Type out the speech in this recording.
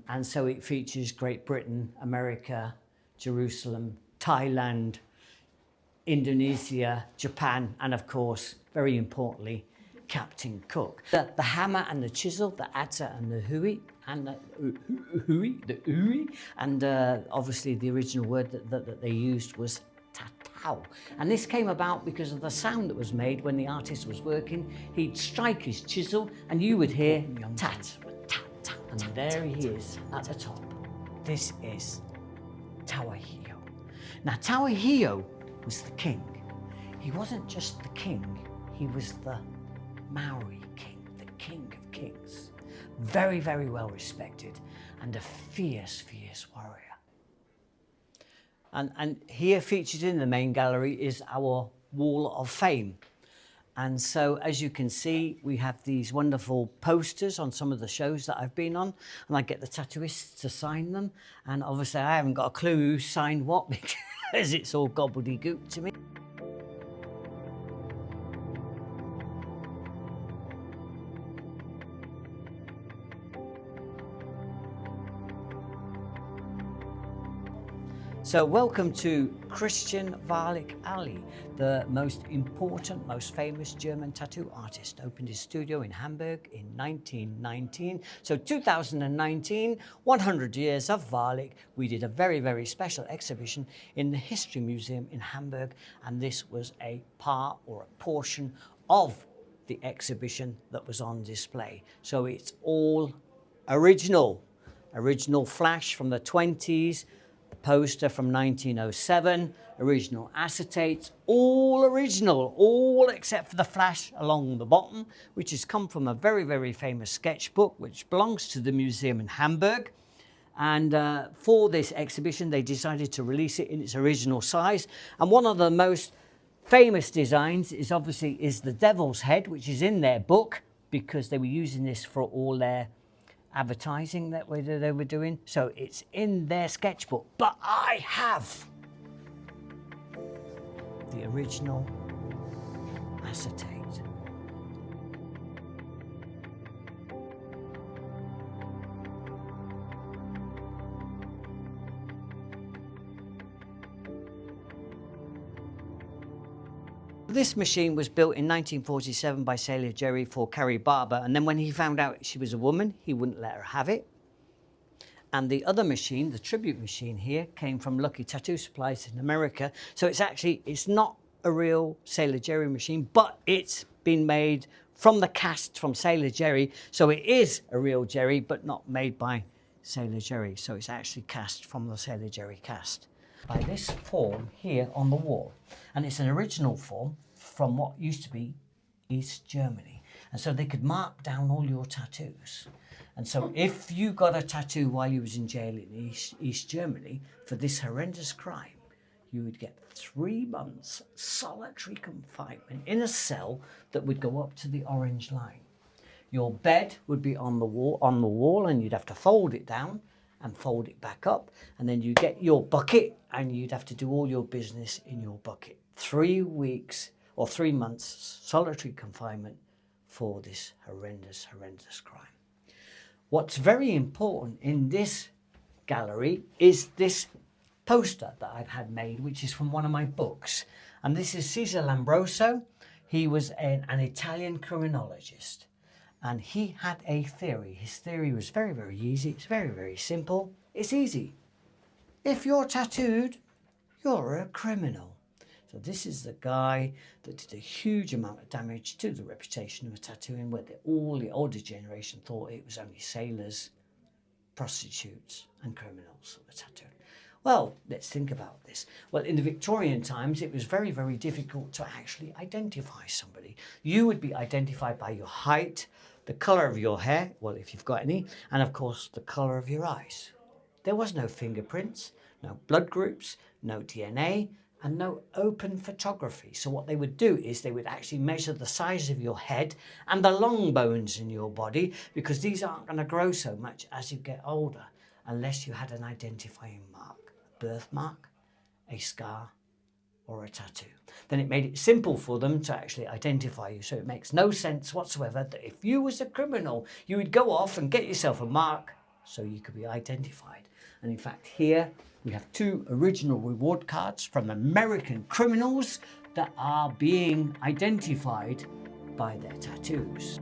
And so it features Great Britain, America, Jerusalem, Thailand, Indonesia, Japan, and of course, very importantly, Captain Cook. The hammer and the chisel, the adze and the hui, and the hui, and obviously the original word that they used was tattoo. And this came about because of the sound that was made when the artist was working. He'd strike his chisel and you would hear tat, tat, tat, and there he is at the top. This is Tauahio. Now Tauahio was the king. He wasn't just the king, he was the Maori king, the king of kings. Very, very well respected and a fierce, fierce warrior. And here featured in the main gallery is our wall of fame. And so as you can see, we have these wonderful posters on some of the shows that I've been on, and I get the tattooists to sign them. And obviously I haven't got a clue who signed what because it's all gobbledygook to me. So welcome to Christian Wahrlich Ali, the most important, most famous German tattoo artist. Opened his studio in Hamburg in 1919. So 2019, 100 years of Wahrlich. We did a very, very special exhibition in the History Museum in Hamburg, and this was a part or a portion of the exhibition that was on display. So it's all original flash from the 20s, poster from 1907, original acetates, all original, all except for the flash along the bottom, which has come from a very, very famous sketchbook, which belongs to the museum in Hamburg. And for this exhibition, they decided to release it in its original size. And one of the most famous designs is obviously the devil's head, which is in their book, because they were using this for all their advertising that they were doing. So it's in their sketchbook, but I have the original acetate. This machine was built in 1947 by Sailor Jerry for Carrie Barber, and then when he found out she was a woman, he wouldn't let her have it. And the other machine, the tribute machine here, came from Lucky Tattoo Supplies in America. So it's not a real Sailor Jerry machine, but it's been made from the cast from Sailor Jerry. So it is a real Jerry, but not made by Sailor Jerry. So it's actually cast from the Sailor Jerry cast. By this form here on the wall, and it's an original form from what used to be East Germany, and so they could mark down all your tattoos. And so if you got a tattoo while you was in jail in East Germany for this horrendous crime, you would get 3 months solitary confinement in a cell that would go up to the orange line. Your bed would be on the wall, and you'd have to fold it down and fold it back up, and then you get your bucket and you'd have to do all your business in your bucket. 3 weeks or 3 months solitary confinement for this horrendous, horrendous crime. What's very important in this gallery is this poster that I've had made, which is from one of my books. And this is Cesare Lombroso. He was an Italian criminologist. And he had a theory. His theory was very, very easy. It's very, very simple. It's easy. If you're tattooed, you're a criminal. So this is the guy that did a huge amount of damage to the reputation of tattooing, where all the older generation thought it was only sailors, prostitutes and criminals that were tattooed. Well, let's think about this. Well, in the Victorian times, it was very, very difficult to actually identify somebody. You would be identified by your height, the colour of your hair, well, if you've got any, and of course, the colour of your eyes. There was no fingerprints, no blood groups, no DNA, and no open photography. So what they would do is they would actually measure the size of your head and the long bones in your body, because these aren't going to grow so much as you get older, unless you had an identifying mark, a birthmark, a scar, or a tattoo. Then it made it simple for them to actually identify you. So it makes no sense whatsoever that if you was a criminal, you would go off and get yourself a mark so you could be identified. And in fact, here we have 2 original reward cards from American criminals that are being identified by their tattoos.